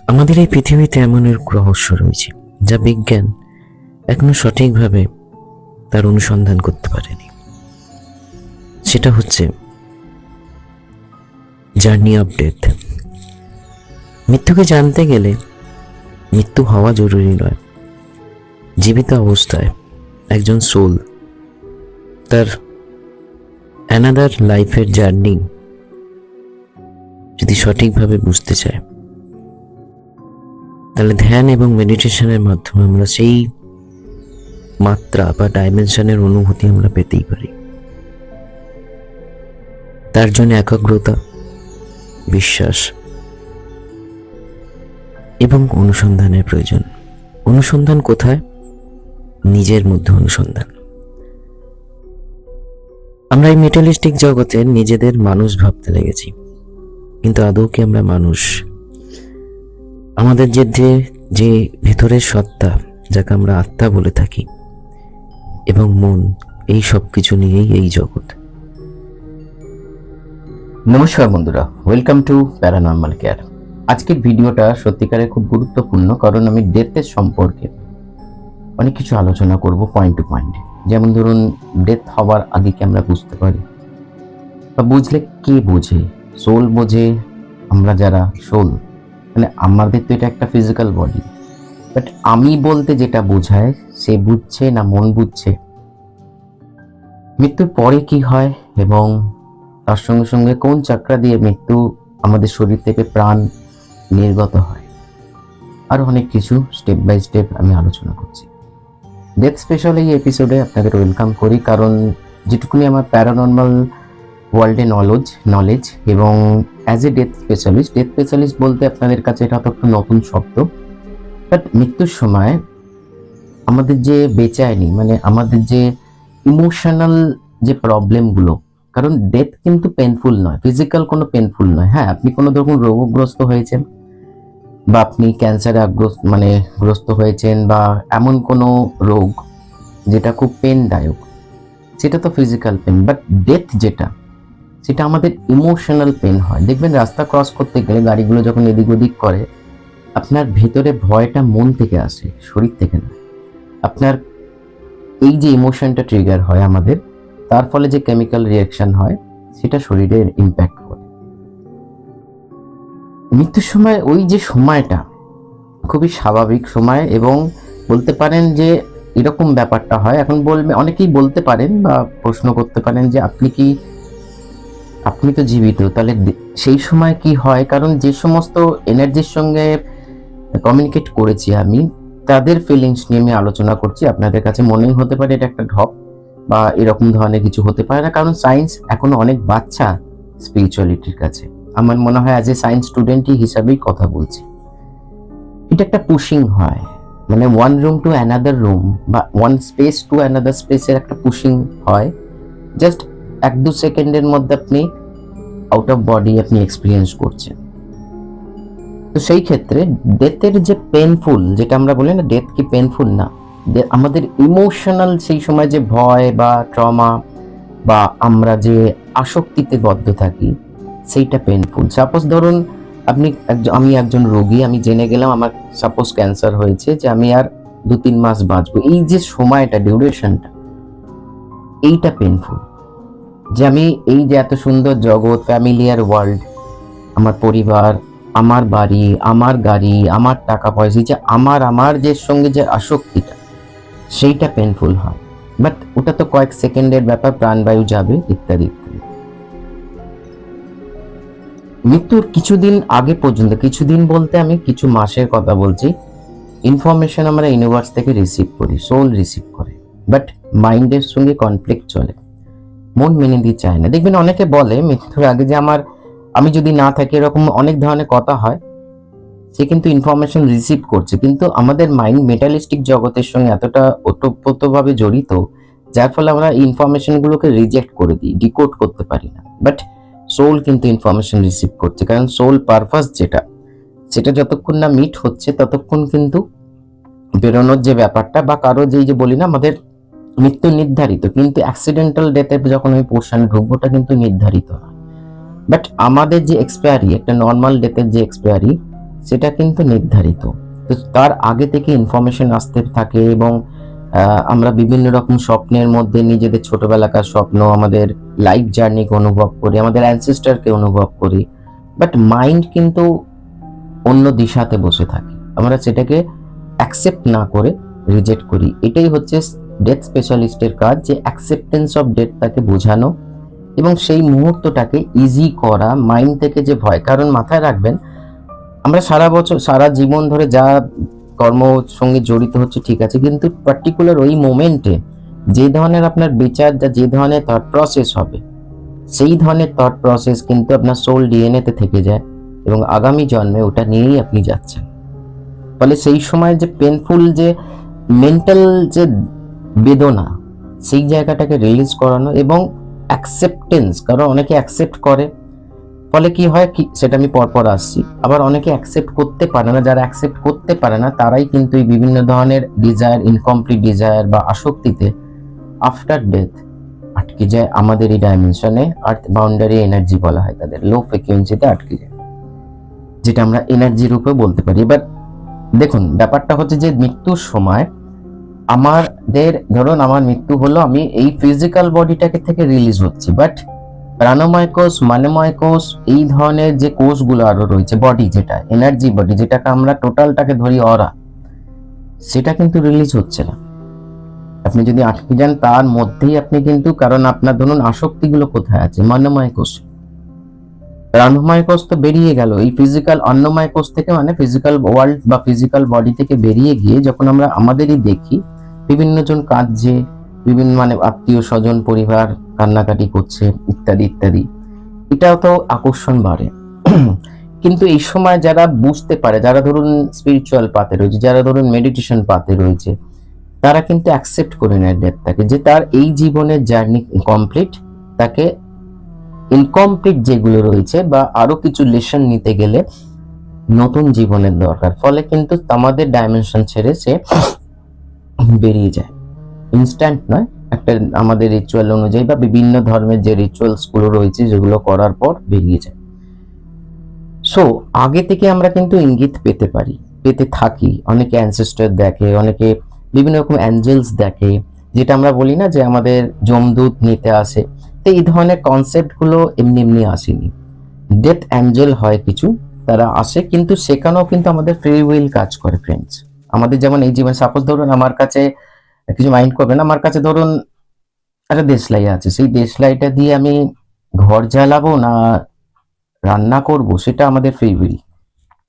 আমাদের এই পৃথিবীতে এমন এক রহস্য রয়েছে যা বিজ্ঞান এখনো সঠিকভাবে তার অনুসন্ধান করতে পারেনি। সেটা হচ্ছে জার্নি অফ ডেথ। মৃত্যুকে জানতে গেলে মৃত্যু হওয়া জরুরি নয়। জীবিত অবস্থায় একজন সোল তার অ্যানাদার লাইফের জার্নি যদি সঠিকভাবে বুঝতে চায়, তাহলে ধ্যান এবং মেডিটেশনের মাধ্যমে আমরা সেই মাত্রা বা ডাইমেনশনের অনুভূতি আমরা পেতেই পারি। তার জন্য একাগ্রতা, বিশ্বাস এবং অনুসন্ধানের প্রয়োজন। অনুসন্ধান কোথায়? নিজের মধ্যে অনুসন্ধান। আমরা এই মেটালিস্টিক জগতে নিজেদের মানুষ ভাবতে লেগেছি, কিন্তু আদৌ কি আমরা মানুষ? আমাদের যে ভেতরের সত্তা, যাকে আমরা আত্মা বলে থাকি, এবং মন, এই সব কিছু নিয়েই এই জগৎ। নমস্কার বন্ধুরা, ওয়েলকাম টু প্যারানর্মাল কেয়ার। আজকের ভিডিওটা সত্যিকারের খুব গুরুত্বপূর্ণ, কারণ আমি ডেথের সম্পর্কে অনেক কিছু আলোচনা করব পয়েন্ট টু পয়েন্ট। যেমন ধরুন, ডেথ হওয়ার আগে কি আমরা বুঝতে পারি, বা বুঝলে কে বোঝে? সোল বোঝে। আমরা যারা সোল, মানে আমাদের তো এটা একটা ফিজিক্যাল বডি, বাট আমি বলতে যেটা বোঝায়, সে বুঝছে না মন বুঝছে? মৃত্যুর পরে কি হয় এবং তার সঙ্গে সঙ্গে কোন চাকরা দিয়ে মৃত্যু আমাদের শরীর থেকে প্রাণ নির্গত হয়, আর অনেক কিছু স্টেপ বাই স্টেপ আমি আলোচনা করছি। ডেথ স্পেশাল এই এপিসোডে আপনাদের ওয়েলকাম করি, কারণ যেটুকুনি আমার প্যারানর্মাল ওয়ার্ল্ডে নলেজ এবং অ্যাজ এ ডেথ স্পেশালিস্ট বলতে আপনাদের কাছে এটা তো একটু নতুন শব্দ, বাট মৃত্যুর সময় আমাদের যে বেচায়নি, মানে আমাদের যে ইমোশনাল যে প্রবলেমগুলো, কারণ ডেথ কিন্তু পেনফুল নয়, ফিজিক্যাল কোনো পেনফুল নয়। হ্যাঁ, আপনি কোনো ধরুন রোগগ্রস্ত হয়েছেন, বা আপনি ক্যান্সারে গ্রস্ত হয়েছেন, বা এমন কোনো রোগ যেটা খুব পেনদায়ক, সেটা তো ফিজিক্যাল পেন। বাট ডেথ যেটা, সেটা আমাদের ইমোশনাল পেন হয়। দেখবেন রাস্তা ক্রস করতে গেলে গাড়িগুলো যখন এদিক ওদিক করে, আপনার ভেতরে ভয়টা মন থেকে আসে, শরীর থেকে না। আপনার এই যে ইমোশনটা ট্রিগার হয় আমাদের, তার ফলে যে কেমিক্যাল রিয়াকশন হয়, সেটা শরীরের ইম্প্যাক্ট করে। মৃত্যুর সময় ওই যে সময়টা খুবই স্বাভাবিক সময়, এবং বলতে পারেন যে এরকম ব্যাপারটা হয়। এখন অনেকেই বলতে পারেন বা প্রশ্ন করতে পারেন যে আপনি তো জীবিত, তাহলে সেই সময় কি হয়? কারণ যে সমস্ত এনার্জির সঙ্গে কমিউনিকেট করেছি আমি, তাদের ফিলিংস নিয়ে আমি আলোচনা করছি। আপনাদের কাছে মনেই হতে পারে এটা একটা ঢপ বা এরকম ধরনের কিছু হতে পারে না, কারণ সায়েন্স এখনো অনেক বাচ্চা স্পিরিচুয়ালিটির কাছে। আমার মনে হয় অ্যাজ এ সায়েন্স স্টুডেন্টই হিসাবেই কথা বলছি। এটা একটা পুশিং হয়, মানে one room to another room বা ওয়ান স্পেস টু অ্যানাদার স্পেসের একটা পুশিং হয়। জাস্ট 1-2 সেকেন্ডের মধ্যে আপনি আউট অফ বডি আপনি এক্সপিরিয়েন্স করছেন। তো সেই ক্ষেত্রে ডেথের যে পেনফুল, যেটা আমরা বলি না ডেথ কি পেনফুল না, আমাদের ইমোশনাল সেই সময় যে ভয় বা ট্রমা বা আমরা যে আসক্তিতে বদ্ধ থাকি, সেইটা পেনফুল। সাপোজ ধরুন আমি একজন রোগী, আমি জেনে গেলাম আমার সাপোজ ক্যান্সার হয়েছে, যে আমি আর 2-3 মাস বাঁচবো। এই যে সময়টা, ডিউরেশনটা, এইটা পেনফুল। যে আমি এই যে এত সুন্দর জগৎ, ফ্যামিলিয়ার ওয়ার্ল্ড, আমার পরিবার, আমার বাড়ি, আমার গাড়ি, আমার টাকা পয়সা, যে আমার যে সঙ্গে যে আসক্তিটা, সেইটা পেনফুল হয়। বাট ওটা তো কয়েক সেকেন্ডের ব্যাপার, প্রাণবায়ু যাবে, ইত্যাদি ইত্যাদি। মৃত্যুর কিছুদিন আগে পর্যন্ত, কিছুদিন বলতে আমি কিছু মাসের কথা বলছি, ইনফরমেশন আমরা ইউনিভার্স থেকে রিসিভ করি, সোল রিসিভ করে, বাট মাইন্ডের সঙ্গে কনফ্লিক্ট চলে, মন মেনে দিতে চায় না। দেখবেন অনেকে বলে মৃত্যুর আগে যে আমি যদি না থাকি, এরকম অনেক ধরনের কথা হয়। সে কিন্তু ইনফরমেশন রিসিভ করছে, কিন্তু আমাদের মাইন্ড মেটালিস্টিক জগতের সঙ্গে এতটা ওতপ্রোতভাবে জড়িত, যার ফলে আমরা ইনফরমেশনগুলোকে রিজেক্ট করে দিই, ডিকোড করতে পারি না। বাট সোল কিন্তু ইনফরমেশন রিসিভ করছে, কারণ সোল পারপাস যেটা, সেটা যতক্ষণ না মিট হচ্ছে, ততক্ষণ কিন্তু বেরোনোর যে ব্যাপারটা, বা কারো যে বলি না আমাদের মৃত্যু নির্ধারিত, কিন্তু অ্যাক্সিডেন্টাল ডেথে যখন আমি পোর্শনে ঢুকবোটা কিন্তু নির্ধারিত না। বাট আমাদের যে এক্সপায়ারি, একটা নর্মাল ডেথের যে এক্সপায়ারি, সেটা কিন্তু নির্ধারিত। তো তার আগে থেকে ইনফরমেশন আসতে থাকে এবং আমরা বিভিন্ন রকম স্বপ্নের মধ্যে নিজেদের ছোটবেলাকার স্বপ্ন, আমাদের লাইফ জার্নিকে অনুভব করি, আমাদের অ্যানসেস্টারকে অনুভব করি, বাট মাইন্ড কিন্তু অন্য দিশাতে বসে থাকে। আমরা সেটাকে অ্যাকসেপ্ট না করে রিজেক্ট করি। এটাই হচ্ছে ডেথ স্পেশালিস্টের কাজ, যে অ্যাকসেপ্টেন্স অফ ডেথটাকে বোঝানো এবং সেই মুহূর্তটাকে ইজি করা, মাইন্ড থেকে যে ভয়। কারণ মাথায় রাখবেন, আমরা সারা বছর সারা জীবন ধরে যা কর্মর সঙ্গে জড়িত হচ্ছে ঠিক আছে, কিন্তু পার্টিকুলার ওই মোমেন্টে যে ধরনের আপনার বিচার, যে ধরনের থট প্রসেস হবে, সেই ধরনের থট প্রসেস কিন্তু আপনার সোল ডিএনএ তে থেকে যায় এবং আগামী জন্মে ওটা নিয়েই আপনি যাচ্ছেন। ফলে সেই সময় যে পেনফুল, যে মেন্টাল যে বেদনা, সেই জায়গাটাকে রিলিজ করানো এবং অ্যাকসেপ্টেন্স। কারণ অনেকে অ্যাকসেপ্ট করে, ফলে কি হয় কি সেটা আমি পরপর আসছি। আবার অনেকে অ্যাকসেপ্ট করতে পারে না, যারা অ্যাকসেপ্ট করতে পারে না তারাই কিন্তু এই বিভিন্ন ধরনের ডিজায়ার, ইনকমপ্লিট ডিজায়ার বা আসক্তিতে আফটার ডেথ আটকে যায়। আমাদের এই ডাইমেনশনে আর্থ বাউন্ডারি এনার্জি বলা হয় তাদের, লো ফ্রিকোয়েন্সিতে আটকে যায়, যেটা আমরা এনার্জি রূপে বলতে পারি। এবার দেখুন, ব্যাপারটা হচ্ছে যে মৃত্যুর সময় আমাদের, ধরুন আমার মৃত্যু হলো, আমি এই ফিজিক্যাল বডিটাকে থেকে রিলিজ হচ্ছে, বাট প্রাণময় কোষ, মানময় কোষ, এই ধরনের যে কোষগুলো আরো রয়েছে, বডি যেটা এনার্জি বডি, যেটাকে আমরা টোটালটাকে ধরি অরা, সেটা কিন্তু রিলিজ হচ্ছে না। আপনি যদি আটকে যান তার মধ্যেই আপনি কিন্তু, কারণ আপনার ধরুন আসক্তিগুলো কোথায় আছে, মানময় কোষ। প্রাণময় কোষ তো বেরিয়ে গেল এই ফিজিক্যাল অন্নময় কোষ থেকে, মানে ফিজিক্যাল ওয়ার্ল্ড বা ফিজিক্যাল বডি থেকে বেরিয়ে গিয়ে যখন আমরা আমাদেরই দেখি বিভিন্ন জন কাঁদছে, বিভিন্ন মানে আত্মীয় স্বজন পরিবার কান্নাকাটি করছে ইত্যাদি ইত্যাদি, এটাও তো আকর্ষণ বাড়ে। কিন্তু এই সময় যারা বুঝতে পারে, যারা ধরুন স্পিরিচুয়াল পাতে রয়েছে, যারা ধরুন মেডিটেশন পাতে রয়েছে, তারা কিন্তু অ্যাকসেপ্ট করে নেয় ডেথটাকে, যে তার এই জীবনের জার্নি কমপ্লিট, তাকে ইনকমপ্লিট যেগুলো রয়েছে বা আরো কিছু লেসন নিতে গেলে নতুন জীবনের দরকার। ফলে কিন্তু আমাদের ডাইমেনশন ছেড়ে সে বেরিয়ে যায়, ইনস্ট্যান্ট নয়, একটা আমাদের রিচুয়াল অনুযায়ী বা বিভিন্ন ধর্মের যে রিচুয়ালস গুলো রয়েছে যেগুলো করার পর বেরিয়ে যায়। সো আগে থেকে আমরা কিন্তু ইঙ্গিত পেতে পারি, পেতে থাকি। অনেকে অ্যানসেস্টর দেখে, অনেকে বিভিন্ন রকম অ্যাঞ্জেলস দেখে, যেটা আমরা বলি না যে আমাদের যমদূত নিতে আসে। তো এই ধরনের কনসেপ্ট গুলো এমনি এমনি আসেনি। ডেথ অ্যাঞ্জেল হয় কিছু, তারা আসে, কিন্তু সেখানেও কিন্তু আমাদের ফ্রি উইল কাজ করে ফ্রেন্ডস। আমাদের যেমন এই জীবন, সাপোজ ধরুন আমার কাছে, কিছু মাইন্ড করবেন, আমার কাছে ধরুন একটা দেশলাই আছে, সেই দেশলাইটা দিয়ে আমি ঘর জ্বালাবো না রান্না করব, সেটা আমাদের ফ্রি উইল।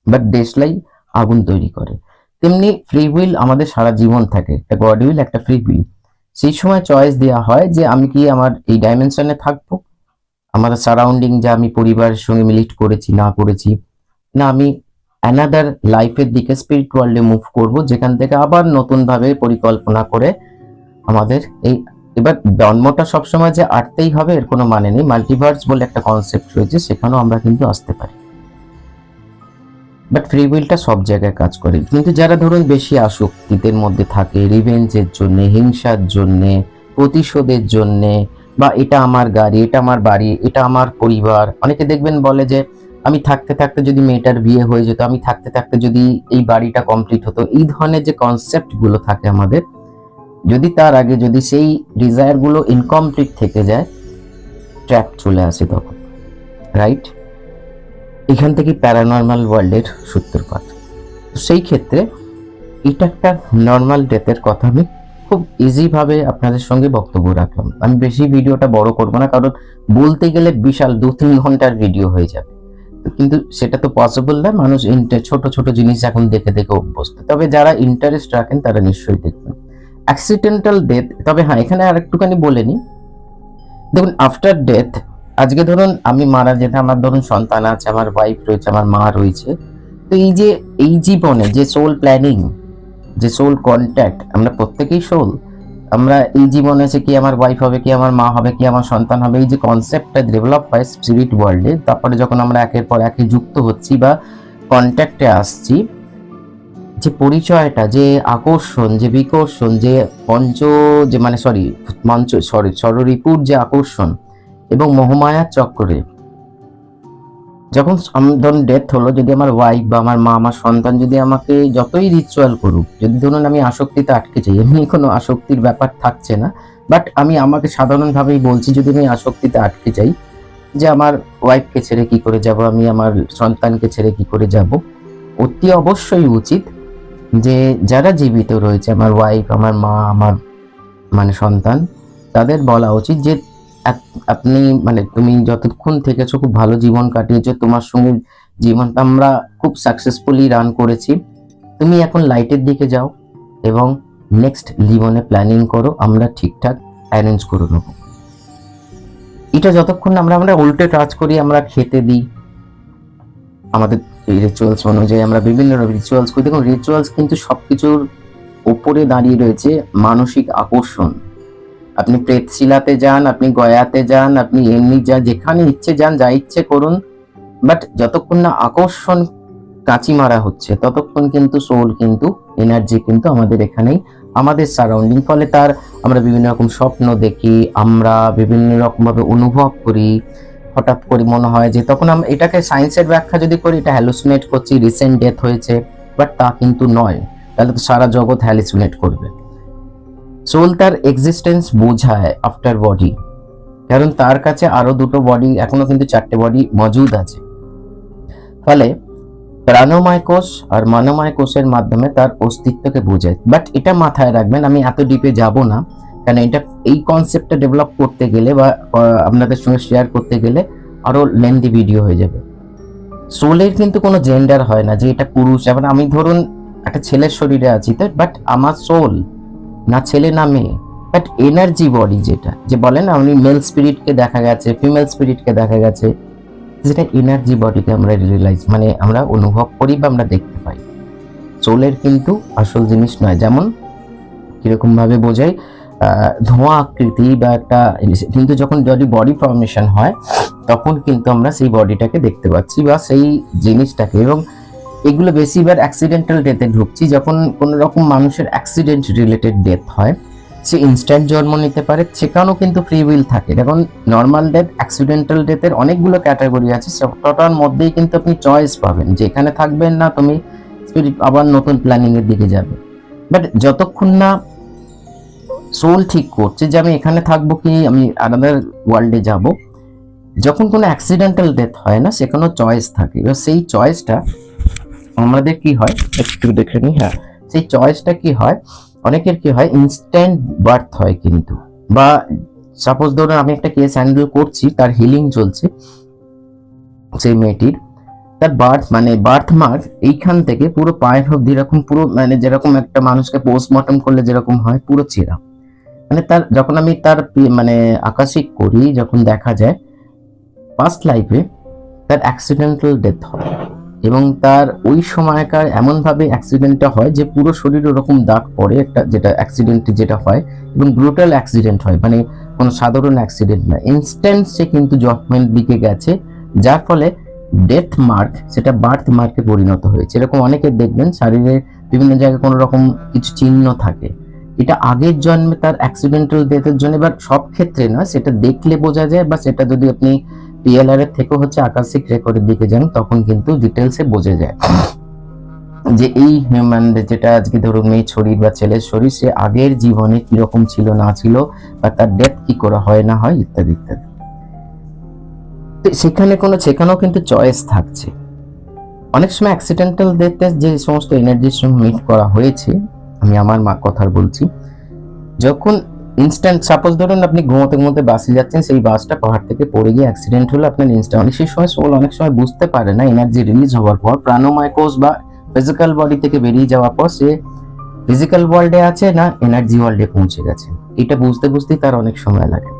বাট দেশলাই আগুন তৈরি করে। তেমনি ফ্রি উইল আমাদের সারা জীবন থাকে, একটা গড উইল, একটা ফ্রি উইল। সেই সময় চয়েস দেওয়া হয় যে আমি কি আমার এই ডাইমেনশনে থাকবো, আমার সারাউন্ডিং যা আমি পরিবারের সঙ্গে মিলিট করেছি না করেছি, না আমি অ্যানাদার লাইফের দিকে স্পিরিট ওয়ার্ল্ডে মুভ করব, যেখান থেকে আবার নতুন ভাবে পরিকল্পনা করে আমাদের এই, এবার জন্মটা সবসময় যে আটতেই হবে এর কোনো মানে নেই। মাল্টিভার্স বলে একটা কনসেপ্ট রয়েছে, সেখানেও আমরা কিন্তু আসতে পারি, বাট ফ্রি উইলটা সব জায়গায় কাজ করে। কিন্তু যারা ধরুন বেশি আসক্তিদের মধ্যে থাকে, রিভেঞ্জের জন্য, হিংসার জন্য, প্রতিশোধের জন্য, বা এটা আমার গাড়ি, এটা আমার বাড়ি, এটা আমার পরিবার, অনেকে দেখবেন বলে যে আমি থাকতে থাকতে যদি মেয়েটার বিয়ে হয়ে যেত, আমি থাকতে থাকতে যদি এই বাড়িটা কমপ্লিট হতো, এই ধরনের যে কনসেপ্ট গুলো থাকে আমাদের, যদি তার আগে যদি সেই ডিজায়ার গুলো ইনকমপ্লিট থেকে যায়, ট্র্যাপ চলে আসে তখন, রাইট? এখান থেকে প্যারানর্মাল ওয়ার্ল্ডের সূত্রপাত। সেই ক্ষেত্রে এটা একটা নর্মাল ডেথের কথা আমি খুব ইজি ভাবে আপনাদের সঙ্গে বক্তব্য রাখলাম। আমি বেশি ভিডিওটা বড় করবো না, কারণ বলতে গেলে বিশাল 2-3 ঘন্টার ভিডিও হয়ে যাবে, কিন্তু সেটা তো পসিবল না। মানুষ ছোট ছোট জিনিস এখন দেখে দেখে অভ্যস্ত। তবে যারা ইন্টারেস্ট রাখেন তারা নিশ্চয়ই দেখবেন অ্যাক্সিডেন্টাল ডেথ। তবে হ্যাঁ, এখানে আর একটুখানি বলে নি, দেখুন আফটার ডেথ, আজকে ধরুন আমি মারা যেতে, আমার ধরুন সন্তান আছে, আমার ওয়াইফ রয়েছে, আমার মা রয়েছে, তো এই যে এই জীবনে যে সোল প্ল্যানিং, যে সোল কন্ট্যাক্ট, আমরা প্রত্যেকেই সোল, আমরা এই জীবনে এসে কি আমার ওয়াইফ হবে, কি আমার মা হবে, কি আমার সন্তান হবে, এই যে কনসেপ্টটা ডেভেলপ হয় স্পিরিট ওয়ার্ল্ডে, তারপরে যখন আমরা একের পর একে যুক্ত হচ্ছি বা কন্ট্যাক্টে আসছি, যে পরিচয়টা, যে আকর্ষণ, যে বিকর্ষণ, যে যে মানে ষড়রিপুর যে আকর্ষণ এবং মোহমায়ার চক্রে যখন ধরুন ডেথ হলো, যদি আমার ওয়াইফ বা আমার মা, আমার সন্তান যদি আমাকে যতই রিচুয়াল করুক, যদি ধরুন আমি আসক্তিতে আটকে যাই, এমনি কোনো আসক্তির ব্যাপার থাকছে না, বাট আমি আমাকে সাধারণভাবেই বলছি, যদি আমি আসক্তিতে আটকে যাই যে আমার ওয়াইফকে ছেড়ে কি করে যাব, আমি আমার সন্তানকে ছেড়ে কি করে যাব, অতি অবশ্যই উচিত যে যারা জীবিত রয়েছে, আমার ওয়াইফ, আমার মা, আমার মানে সন্তান, তাদের বলা উচিত যে আপনি মানে তুমি যতক্ষণ থেকেছো খুব ভালো জীবন কাটিয়েছো, তোমার সঙ্গে জীবনটা আমরা খুব সাকসেসফুলি রান করেছি, তুমি এখন লাইটের দিকে যাও এবং নেক্সট জীবনে প্ল্যানিং করো, আমরা ঠিকঠাক অ্যারেঞ্জ করে নেবো। এটা যতক্ষণ আমরা আমরা উল্টে কাজ করি, আমরা খেতে দিই আমাদের রিচুয়ালস অনুযায়ী, আমরা বিভিন্ন রিচুয়ালস করি। দেখুন, রিচুয়ালস কিন্তু সবকিছুর উপরে দাঁড়িয়ে রয়েছে মানসিক আকর্ষণ। আপনি প্রেতশিলাতে যান, আপনি গয়াতে যান, আপনি এমনি যান, যেখানে ইচ্ছে যান, যা ইচ্ছে করুন, বাট যতক্ষণ না আকর্ষণ কাঁচি মারা হচ্ছে ততক্ষণ কিন্তু সোল কিন্তু এনার্জি কিন্তু আমাদের এখানেই, আমাদের সারাউন্ডিং। ফলে তার আমরা বিভিন্ন রকম স্বপ্ন দেখি, আমরা বিভিন্ন রকম ভাবে অনুভব করি, হঠাৎ করে মনে হয় যে, তখন আমরা এটাকে সায়েন্সের ব্যাখ্যা যদি করি, এটা হ্যালুসিনেট করছি, রিসেন্ট ডেথ হয়েছে, বাট তা কিন্তু নয়, তাহলে তো সারা জগৎ হ্যালুসিনেট করবে। সোল তার এক্সিস্টেন্স বোঝায় আফটার বডি, কারণ তার কাছে আরো দুটো বডি, এখনো কিন্তু 4টে বডি মজুদ আছে। ফলে প্রাণময় কোষ আর মনোময় কোষের মাধ্যমে তার অস্তিত্বকে বোঝায়। বাট এটা মাথায় রাখবেন, আমি এত ডিপে যাব না, কারণ এটা এই কনসেপ্টটা ডেভেলপ করতে গেলে বা আপনাদের সঙ্গে শেয়ার করতে গেলে আরো লেন্দি ভিডিও হয়ে যাবে। সোলের কিন্তু কোনো জেন্ডার হয় না যে এটা পুরুষ। এবার আমি ধরুন একটা ছেলের শরীরে আছি, তো বাট আমার সোল না ছেলে না মেয়ে, বাট এনার্জি বডি, যেটা যে বলেন আপনি মেল স্পিরিটকে দেখা গেছে, ফিমেল স্পিরিটকে দেখা গেছে, যেটা এনার্জি বডিকে আমরা রিয়েলাইজ মানে আমরা অনুভব করি বা আমরা দেখতে পাই। সোলের কিন্তু আসল জিনিস নয়। যেমন কিরকম ভাবে বোঝাই, ধোঁয়া আকৃতি বা একটা, কিন্তু যখন যদি বডি ফর্মেশন হয় তখন কিন্তু আমরা সেই বডিটাকে দেখতে পাচ্ছি বা সেই জিনিসটাকে। এবং এগুলো বেশিরভাগ অ্যাক্সিডেন্টাল ডেথে ঢুকছি, যখন কোনো রকম মানুষের অ্যাক্সিডেন্ট রিলেটেড ডেথ হয়, সে ইনস্ট্যান্ট জন্ম নিতে পারে, সেখানেও কিন্তু ফ্রি উইল থাকে। দেখুন, নর্মাল ডেথ, অ্যাক্সিডেন্টাল ডেথের অনেকগুলো ক্যাটাগরি আছে, সবটার মধ্যেই কিন্তু আপনি চয়েস পাবেন যে এখানে থাকবেন না, তুমি স্পিরিট আবার নতুন প্ল্যানিং এর দিকে যাবে। বাট যতক্ষণ না সোল ঠিক করছে যে আমি এখানে থাকবো কি আমি আনাদার ওয়ার্ল্ডে যাব, যখন কোনো অ্যাক্সিডেন্টাল ডেথ হয় না, সেখানেও চয়েস থাকে। এবার সেই চয়েসটা আমাদের কি হয় একটু দেখে নিই। হ্যাঁ, সেই চয়েসটা কি হয়, অনেকের কি হয় ইনস্ট্যান্ট বার্থ হয় কিন্তু, বা সাপোজ ধরুন আমি একটা কেস হ্যান্ডেল করছি, তার হিলিং চলছে, সেই মেয়েটির তার বার্থ মার্ক এইখান থেকে পুরো পায়ের অব্দি এরকম পুরো, মানে যেরকম একটা মানুষকে পোস্টমর্টম করলে যেরকম হয় পুরো চেরা, মানে তার যখন আমি তার মানে আকাশিক করি, যখন দেখা যায় পাস্ট লাইফে তার অ্যাক্সিডেন্টাল ডেথ হয়, এবং তার ওই সময়কার এমন ভাবে অ্যাক্সিডেন্টটা হয় যে পুরো শরীরে ওরকম দাগ পড়ে একটা, যেটা অ্যাক্সিডেন্ট যেটা হয়, এবং ব্রুটাল অ্যাক্সিডেন্ট হয়, মানে কোনো সাধারণ অ্যাক্সিডেন্ট না, ইনস্ট্যান্ট সে কিন্তু জজমেন্ট দিকে গেছে, যার ফলে ডেথ মার্ক সেটা বার্থ মার্কে পরিণত হয়েছে। এরকম অনেকের দেখবেন শরীরে বিভিন্ন জায়গায় কোনো রকম কিছু চিহ্ন থাকে, এটা আগের জন্মে তার অ্যাক্সিডেন্টাল ডেথের জন্য। এবার সব ক্ষেত্রে নয়, সেটা দেখলে বোঝা যায়, বা সেটা যদি আপনি পিএলআর এর থেকে হচ্ছে আকাশিক রেকর্ডের দিকে যান, তখন কিন্তু ডিটেলসে বোঝা যায় যে এই হিউম্যান, যেটা আজকে ধরুন মেয়ে শরীর বা ছেলের শরীর, সে আগের জীবনে কিরকম ছিল না ছিল, বা তার ডেথ কি করে হয় না হয়, ইত্যাদি ইত্যাদি। সেখানেও কিন্তু চয়েস থাকছে। অনেক সময় অ্যাক্সিডেন্টাল ডেথে যে সমস্ত এনার্জির সঙ্গে মিট করা হয়েছে, আমি আমার কথার বলছি, যখন ইনস্ট্যান্ট সাপোজ ধরুন আপনি ঘুমোতে ঘুমোতে বাসে যাচ্ছেন, সেই বাসটা পাহাড় থেকে পড়ে গিয়ে অ্যাক্সিডেন্ট হলো, আপনার ইনস্ট্যান্ট, সেই সময় সোল অনেক সময় বুঝতে পারে না, এনার্জি রিলিজ হওয়ার পর প্রাণময় কোষ বা ফিজিক্যাল বডি থেকে বেরিয়ে যাওয়ার পর সে ফিজিক্যাল ওয়ার্ল্ডে আছে না এনার্জি ওয়ার্ল্ডে পৌঁছে গেছে, এটা বুঝতে বুঝতেই তার অনেক সময় লাগে।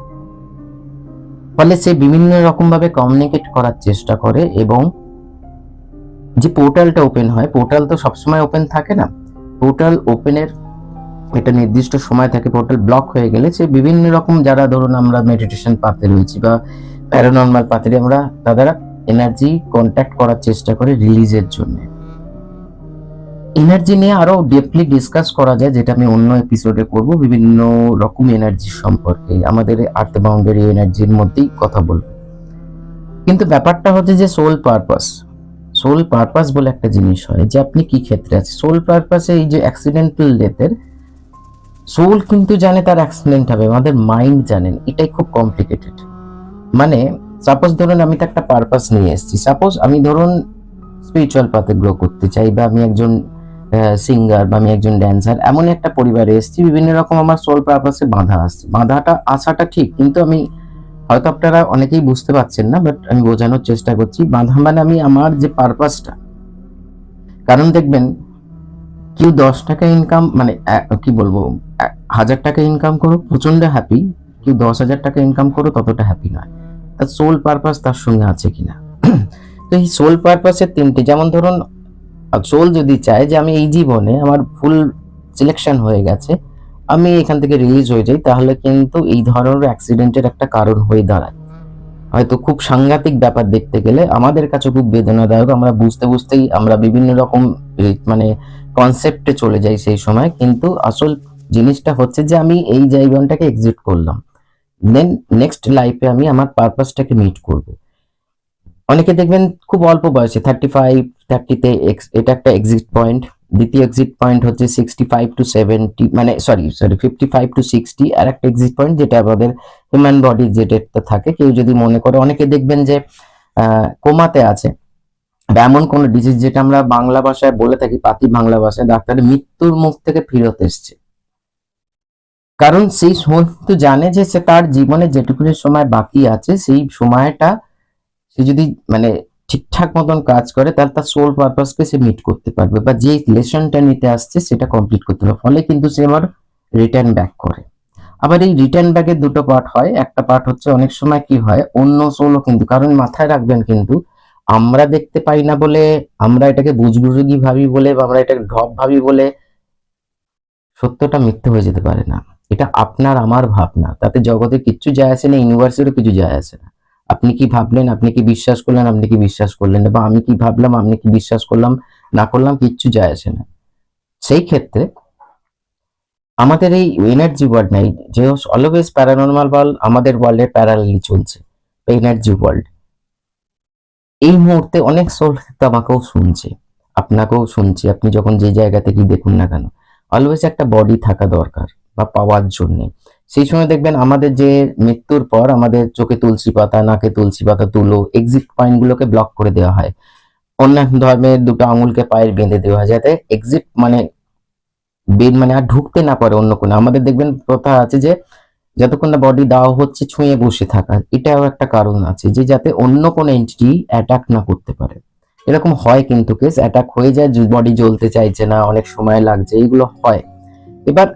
ফলে সে বিভিন্ন রকম ভাবে কমিউনিকেট করার চেষ্টা করে, এবং যে পোর্টালটা ওপেন হয়, পোর্টাল তো সবসময় ওপেন থাকে না, পোর্টাল ওপেনের একটা নির্দিষ্ট সময় থাকে, পোর্টাল ব্লক হয়ে গেলে সে বিভিন্ন রকম, যারা ধরুন আমরা মেডিটেশন পাতে রয়েছি বা প্যারানর্মাল পাতে, আমরা তাদের এনার্জি কন্ট্যাক্ট করার চেষ্টা করে রিলিজের জন্য। এনার্জি নিয়ে আরো ডিপলি ডিসকাস করা যায়, যেটা আমি অন্য এপিসোডে করব, বিভিন্ন রকম এনার্জি সম্পর্কে, আমাদের আর্থ বাউন্ডারি এনার্জির মধ্যেই কথা বলবো। কিন্তু ব্যাপারটা হচ্ছে যে সোল পারপাস বলে একটা জিনিস হয়, যে আপনি কি ক্ষেত্রে আছে। সোল পারপাসে এই যে অ্যাক্সিডেন্টাল ডেথের, সোল কিন্তু জানে তার অ্যাক্সিডেন্ট হবে, আমাদের মাইন্ড জানেন, এটাই খুব কমপ্লিকেটেড। মানে সাপোজ ধরুন আমি তো একটা পারপাস নিয়ে এসেছি, সাপোজ আমি ধরুন স্পিরিচুয়াল পাথে গ্রো করতে চাই, বা আমি একজন সিঙ্গার, বা আমি একজন ড্যান্সার, এমন একটা পরিবারে এসেছি, বিভিন্ন রকম আমার সোল পারপাসে বাধা আসছে। বাধাটা আসাটা ঠিক, কিন্তু আমি হয়তো আপনারা অনেকেই বুঝতে পারছেন না, বাট আমি বোঝানোর চেষ্টা করছি। বাধা মানে আমি আমার যে পারপাসটা, কারণ দেখবেন কেউ 10 টাকা ইনকাম মানে কি বলবো, 1000 টাকা ইনকাম করো প্রচন্ড হ্যাপি, কেউ 10,000 টাকা ইনকাম করো ততটা হ্যাপি নয়। তার সোল পারপাস তার সঙ্গে আছে কিনা। তো এই সোল পারপাসের তিনটি, যেমন ধরুন সোল যদি চায় যে আমি এই জীবনে আমার ফুল সিলেকশন হয়ে গেছে, আমি এখান থেকে রিলিজ হয়ে যাই, তাহলে কিন্তু এই ধরনের অ্যাক্সিডেন্টের একটা কারণ হয়ে দাঁড়ায়। হয়তো খুব সাংঘাতিক ব্যাপার দেখতে গেলে, আমাদের কাছে খুব বেদনাদায়ক, আমরা বুঝতে বুঝতেই আমরা বিভিন্ন রকম মানে কনসেপ্টে চলে যাই সেই সময়, কিন্তু আসল জিনিসটা হচ্ছে যে আমি এই জীবনটাকে এক্সিট করলাম, দেন নেক্সট লাইফে আমি আমার পারপাসটাকে মিট করব। অনেকে দেখবেন খুব অল্প বয়সে 35-30-তে এটা একটা এক্সিট পয়েন্ট। দ্বিতীয় এক্সিট পয়েন্ট হচ্ছে 65-70, মানে সরি 55-60, আর একটা এক্সিট পয়েন্ট যেটা আমাদের হিউম্যান বডি যে ডেটটা থাকে, কেউ যদি মনে করে, অনেকে দেখবেন যে কোমাতে আছে, বা এমন কোন ডিজিজ যেটা আমরা বাংলা ভাষায় বলে থাকি, পাতি বাংলা ভাষায়, ডাক্তারের মৃত্যুর মুখ থেকে ফিরত এসছে। কারণ সেই সময় কিন্তু জানে যে সে তার জীবনে যেটুকু সময় বাকি আছে, সেই সময়টা সে যদি মানে ঠিকঠাক মতন কাজ করে, তাহলে তার সোল পারপাসকে সে মিট করতে পারবে, বা যে লেসনটা নিতে আসছে সেটা কমপ্লিট করতে পারবে। ফলে কিন্তু সে আবার রিটার্ন ব্যাক করে। আবার এই রিটার্ন ব্যাকের দুটো পার্ট হয়। একটা পার্ট হচ্ছে অনেক সময় কি হয়, অন্য সোলও কিন্তু, কারণ মাথায় রাখবেন কিন্তু আমরা দেখতে পাই না বলে, আমরা এটাকে বুজবুজুগি ভাবি বলে, বা আমরা এটাকে ঢপ ভাবি বলে সত্যটা মিথ্যে হয়ে যেতে পারে না। এটা আপনার আমার ভাবনা, তাতে জগতে কিচ্ছু যায় আসে না, ইউনিভার্সেরও কিছু যায় আসে না। আপনি কি ভাবলেন, আপনি কি বিশ্বাস করলেন, আপনি কি বিশ্বাস করলেন না, বা আমি কি ভাবলাম, আপনি কি বিশ্বাস করলাম না করলাম, কিচ্ছু যায় আসে না। সেই ক্ষেত্রে আমাদের এই এনার্জি ওয়ার্ল্ড নাই, যে অলওয়েজ প্যারানর্মাল ওয়ার্ল্ড আমাদের ওয়ার্ল্ডের প্যারালালি চলছে, এনার্জি ওয়ার্ল্ড। এই মুহূর্তে অনেক সোল আমাকেও শুনছে, আপনাকেও শুনছে, আপনি যখন যে জায়গা থেকেই দেখুন না কেন, অলওয়েজ একটা বডি থাকা দরকার বা পাওয়ার জন্য। সেই সময় দেখবেন আমাদের যে মৃত্যুর পর আমাদের চোখে তুলসী পাতা, নাকে তুলসী পাতা, তুলো, এক্সিট পয়েন্ট গুলোকে ব্লক করে দেওয়া হয়। অন্যান্য ধর্মের দুটো আঙুলকে পায়ে বেঁধে দেওয়া হয়, যাতে এক্সিট মানে বেদ মানে আর ঢুকতে না পারে অন্য কোনো। আমাদের দেখবেন প্রথা আছে যে যতক্ষণ না বডি দেওয়া হচ্ছে ছুঁয়ে বসে থাকা, এটাও একটা কারণ আছে, যে যাতে অন্য কোনো এন্টিটি অ্যাটাক না করতে পারে। এরকম হয় কিন্তু কেস, অ্যাটাক হয়ে যায়, বডি জ্বলতে চাইছে না, অনেক সময় লাগছে, এইগুলো হয়। এবার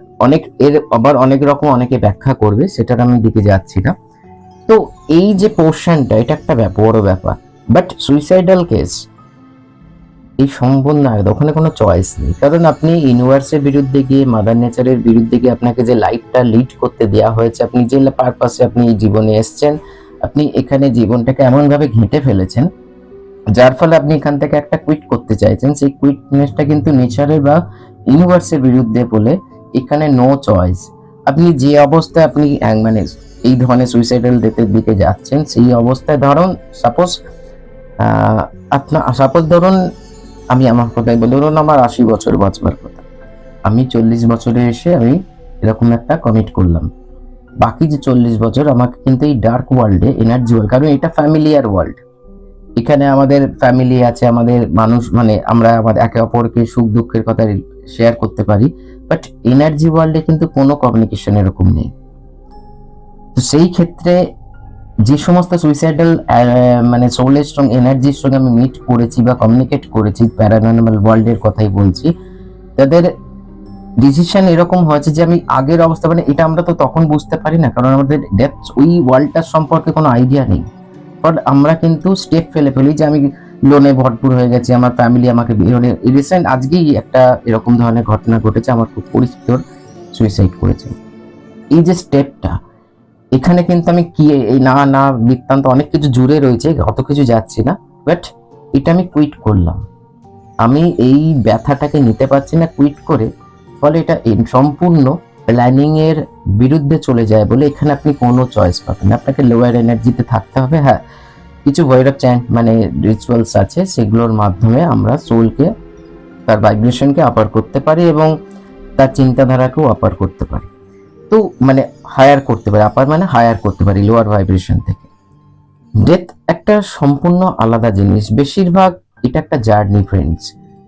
আবার অনেক রকম অনেকে ব্যাখ্যা করবে, সেটার আমি দিকে যাচ্ছি না। তো এই যে পোর্শনটা, এটা একটা বড় ব্যাপার। বাট সুইসাইডাল কেস এই সম্পূর্ণ আলাদা, ওখানে কোনো চয়েস নেই। কারণ আপনি ইউনিভার্সের বিরুদ্ধে গিয়ে, মাদার নেচারের বিরুদ্ধে গিয়ে, আপনাকে যে লাইফটা লিড করতে দেওয়া হয়েছে, আপনি যে পারপাসে আপনি এই জীবনে এসেছেন, আপনি এখানে জীবনটাকে এমন ভাবে ঘেঁটে ফেলেছেন, যার ফলে আপনি এখান থেকে একটা কুইট করতে চাইছেন। সেই কুইটনেসটা কিন্তু নেচারের বা ইউনিভার্সের বিরুদ্ধে বলে এখানে নো চয়েস। আপনি যে অবস্থায় আপনি মানে এই ধরনের সুইসাইডাল ডেথের দিকে যাচ্ছেন, সেই অবস্থায় ধরুন সাপোজ সাপোজ ধরুন আমি আমার কথাই বলি, ধরুন আমার 80 বছর বাঁচবার কথা, আমি 40 বছরে এসে আমি এরকম একটা কমিট করলাম। বাকি যে 40 বছর আমাকে কিন্তু এই ডার্ক ওয়ার্ল্ডে, এনার্জি ওয়ার্ল্ড, কারণ এটা ফ্যামিলিয়ার ওয়ার্ল্ড, এখানে আমাদের ফ্যামিলি আছে, আমাদের মানুষ, মানে আমরা আমাদের একে অপরকে সুখ দুঃখের কথা শেয়ার করতে পারি। বাট এনার্জি ওয়ার্ল্ডে কিন্তু কোনো কমিউনিকেশন এরকম নেই। তো সেই ক্ষেত্রে যে সমস্ত সুইসাইডাল মানে সোলের সঙ্গে, এনার্জির সঙ্গে আমি মিট করেছি বা কমিউনিকেট করেছি, প্যারানর্মাল ওয়ার্ল্ডের কথাই বলছি, তাদের ডিসিশন এরকম হয়েছে যে আমি আগের অবস্থা, মানে এটা আমরা তো তখন বুঝতে পারি না, কারণ আমাদের ডেথ ওই ওয়ার্ল্ডটার সম্পর্কে কোনো আইডিয়া নেই। বাট আমরা কিন্তু স্টেপ ফেলে ফেলি যে আমি লোনে ভরপুর হয়ে গেছি, আমার ফ্যামিলি আমাকে রিসেন্ট আজকেই একটা এরকম ধরনের ঘটনা ঘটেছে, আমার খুব পরিচিত সুইসাইড করেছে। এই যে স্টেপটা, এখানে কিন্তু আমি কি এই না না বৃত্তান্ত অনেক কিছু জুড়ে রয়েছে, অত কিছু যাচ্ছি না। বাট এটা আমি কুইট করলাম, আমি এই ব্যথাটাকে নিতে পারছি না, কুইট করে। ফলে এটা সম্পূর্ণ প্ল্যানিং এর বিরুদ্ধে চলে যায় বলে এখানে আপনি কোনো চয়েস পাবেন না, আপনাকে লোয়ার এনার্জিতে থাকতে হবে। হ্যাঁ, কিছু ভৈরব চ্যান্ট মানে রিচুয়ালস আছে, সেগুলোর মাধ্যমে আমরা সোলকে, তার ভাইব্রেশনকে আপার করতে পারি এবং তার চিন্তাধারাকেও আপার করতে পারি। তো মানে হায়ার করতে পারি, আপার মানে হায়ার করতে পারি লোয়ার ভাইব্রেশন থেকে। ডেথ একটা সম্পূর্ণ আলাদা জিনিস। বেশিরভাগ এটা একটা জার্নি ফ্রেন্ডস,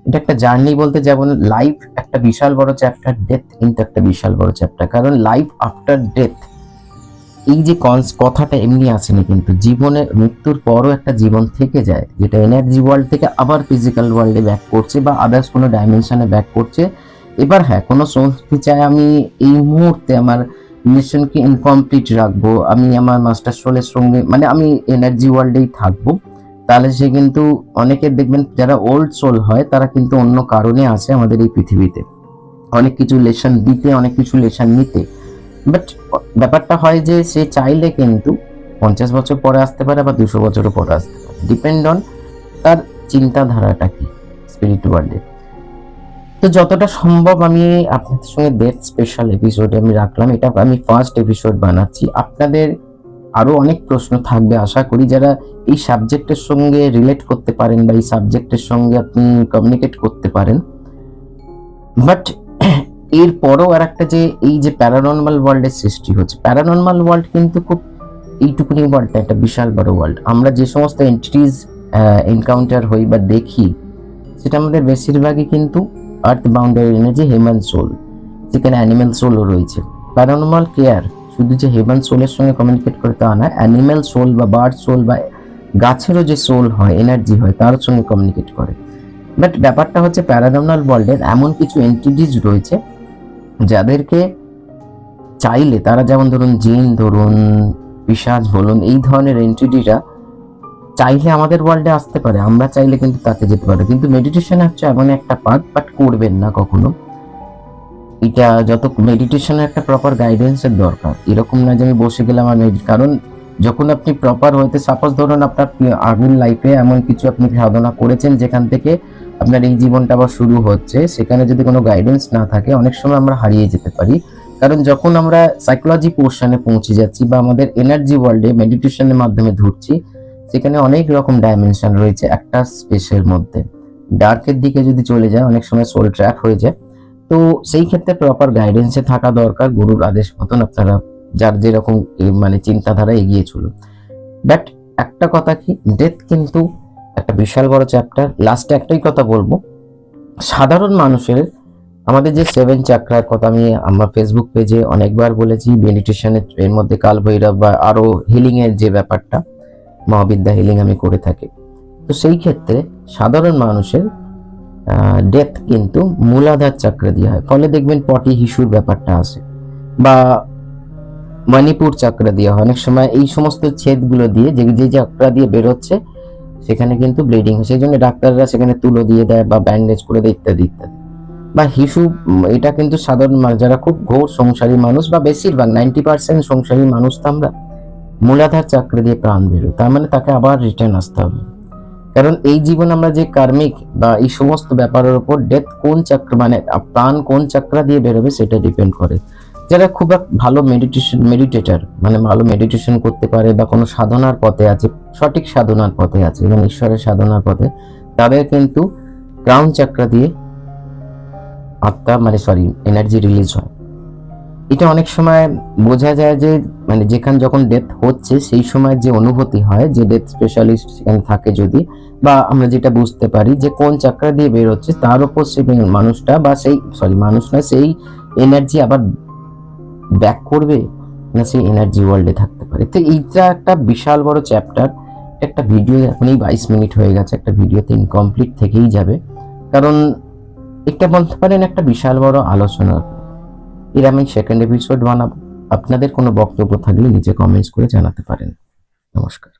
এটা একটা জার্নি বলতে যেমন লাইফ একটা বিশাল বড় চ্যাপ্টার, ডেথ কিন্তু একটা বিশাল বড় চ্যাপ্টার। কারণ লাইফ আফটার ডেথ এই যে কথাটা এমনি আসেনি, কিন্তু জীবনে মৃত্যুর পরও একটা জীবন থেকে যায়, যেটা এনার্জি ওয়ার্ল্ড থেকে আবার ফিজিক্যাল ওয়ার্ল্ডে ব্যাক করছে বা আদার্স কোনো ডাইমেনশনে ব্যাক করছে। এবার হ্যাঁ, কোনো সোল চায় আমি এই মুহূর্তে আমার মিশনকে ইনকমপ্লিট রাখবো, আমি আমার মাস্টার সোলের সঙ্গে মানে আমি এনার্জি ওয়ার্ল্ডেই থাকবো, তাহলে সে কিন্তু অনেকের দেখবেন যারা ওল্ড সোল হয় তারা কিন্তু অন্য কারণে আসে আমাদের এই পৃথিবীতে, অনেক কিছু লেসন দিতে, অনেক কিছু লেসন নিতে। বাট ব্যাপারটা হয় যে সে চাইলে কিন্তু 50 বছর পরে আসতে পারে বা 200 বছরও পরে আসতে পারে, ডিপেন্ড অন তার চিন্তাধারাটা কি স্পিরিট ওয়ার্ল্ডে। তো যতটা সম্ভব আমি আপনাদের সঙ্গে ডেথ স্পেশাল এপিসোডে আমি রাখলাম, এটা আমি ফার্স্ট এপিসোড বানাচ্ছি। আপনাদের আরো অনেক প্রশ্ন থাকবে আশা করি, যারা এই সাবজেক্টের সঙ্গে রিলেট করতে পারেন বা এই সাবজেক্টের সঙ্গে আপনি কমিউনিকেট করতে পারেন। বাট এরপরও আর একটা যে এই যে প্যারানর্মাল ওয়ার্ল্ডের সৃষ্টি হচ্ছে, প্যারানর্মাল ওয়ার্ল্ড কিন্তু খুব এইটুকুনি ওয়ার্ল্ডটা একটা বিশাল বড় ওয়ার্ল্ড। আমরা যে সমস্ত এন্টিটিস এনকাউন্টার হই বা দেখি, সেটা আমাদের বেশিরভাগই কিন্তু আর্থ বাউন্ডারি এনার্জি, হিউম্যান সোল, সেখানে অ্যানিম্যাল সোলও রয়েছে। প্যারানর্মাল কেয়ার শুধু যে হিউম্যান সোলের সঙ্গে কমিউনিকেট করে তা না, অ্যানিম্যাল সোল বা বার্ড সোল বা গাছেরও যে সোল হয়, এনার্জি হয়, তার সঙ্গে কমিউনিকেট করে। বাট ব্যাপারটা হচ্ছে প্যারানর্মাল ওয়ার্ল্ডের এমন কিছু এন্টিটিস রয়েছে যাদেরকে চাইলে তারা, যেমন ধরুন জিন, ধরুন পিশাচ বলুন, এই ধরনের এন্টিটিরা চাইলে আমাদের ওয়ার্ল্ডে আসতে পারে, আমরা চাইলে কিন্তু তাকে যেতে পারে। কিন্তু মেডিটেশন হচ্ছে এমন একটা পার্ট, বাট করবেন না কখনো এটা, যত মেডিটেশনের একটা প্রপার গাইডেন্সের দরকার। এরকম না যে আমি বসে গেলাম আর কারণ যখন আপনি প্রপার হইতে, সাপোজ ধরুন আপনার আগের লাইফে এমন কিছু আপনি সাধনা করেছেন যেখান থেকে আপনার এই জীবনটা আবার শুরু হচ্ছে, সেখানে যদি কোনো গাইডেন্স না থাকে অনেক সময় আমরা হারিয়ে যেতে পারি। কারণ যখন আমরা সাইকোলজি পোর্শনে পৌঁছে যাচ্ছি বা আমাদের এনার্জি ওয়ার্ল্ডে মেডিটেশনের মাধ্যমে ঢুকছি, সেখানে অনেক রকম ডাইমেনশন রয়েছে একটা স্পেসের মধ্যে। ডার্কের দিকে যদি চলে যায় অনেক সময় সোল ট্র্যাপ হয়ে যায়। তো সেই ক্ষেত্রে প্রপার গাইডেন্সে থাকা দরকার, গুরুর আদেশ মতন আপনারা যার যেরকম মানে চিন্তাধারা এগিয়ে চলুন। বাট একটা কথা কি, ডেথ কিন্তু একটা বিশাল বড় চ্যাপ্টার। লাস্টে একটাই কথা বলবো, সাধারণ মানুষের আমাদের যে 7 চাকরার কথা আমি আমার ফেসবুক পেজে অনেকবার বলেছি, মেডিটেশনের এর মধ্যে কালভৈরব বা আরো হিলিং এর যে ব্যাপারটা, মহাবিদ্যা হিলিং আমি করে থাকি। তো সেই ক্ষেত্রে সাধারণ মানুষের ডেথ কিন্তু মূলাধার চাকরা দিয়ে হয়, ফলে দেখবেন পটি হিসুর ব্যাপারটা আসে, বা মণিপুর চাকরা দিয়ে হয়। অনেক সময় এই সমস্ত ছেদগুলো দিয়ে যে চাকরা দিয়ে বেরোচ্ছে সেখানে কিন্তু ব্লিডিং হয়, সেই জন্য ডাক্তাররা সেখানে তুলো দিয়ে দেয় বা ব্যান্ডেজ করে দেয় ইত্যাদি ইত্যাদি। বা হিসু, এটা কিন্তু সাধারণ যারা খুব ঘোর সংসারী মানুষ বা বেশিরভাগ 90% সংসারী মানুষ, তো আমরা মূলাধার চাকরা দিয়ে প্রাণ বেরোয়, তার মানে তাকে আবার রিটার্ন আসতে হবে। কারণ এই জীবন আমরা যে কার্মিক বা এই সমস্ত ব্যাপারের উপর ডেথ কোন চক্র মানে প্রাণ কোন চক্র দিয়ে বেরোবে সেটা ডিপেন্ড করে। যারা খুব ভালো মেডিটেটর মানে ভালো মেডিটেশন করতে পারে বা কোনো সাধনার পথে আছে, সঠিক সাধনার পথে আছে এবং ঈশ্বরের সাধনার পথে, তাদের কিন্তু ক্রাউন চক্র দিয়ে আত্মা মানে এনার্জি রিলিজ হয়। এটা অনেক সময় বোঝা যায় যে মানে যেখানে যখন ডেথ হচ্ছে সেই সময় যে অনুভূতি হয়, যে ডেথ স্পেশালিস্ট সেখানে থাকে যদি, বা আমরা যেটা বুঝতে পারি যে কোন চাকরা দিয়ে বের হচ্ছে, তার উপর সেই মানুষটা বা সেই মানুষ না, সেই এনার্জি আবার ব্যাক করবে না সেই এনার্জি ওয়ার্ল্ডে থাকতে পারে। তো এইটা একটা বিশাল বড় চ্যাপ্টার। একটা ভিডিও এখনই 22 মিনিট হয়ে গেছে, একটা ভিডিওতে ইনকমপ্লিট থেকেই যাবে, কারণ এটা বলতে পারেন একটা বিশাল বড় আলোচনা। এর আমি সেকেন্ড এপিসোড বানাবো। আপনাদের কোনো বক্তব্য থাকলে নিচে কমেন্টস করে জানাতে পারেন। নমস্কার।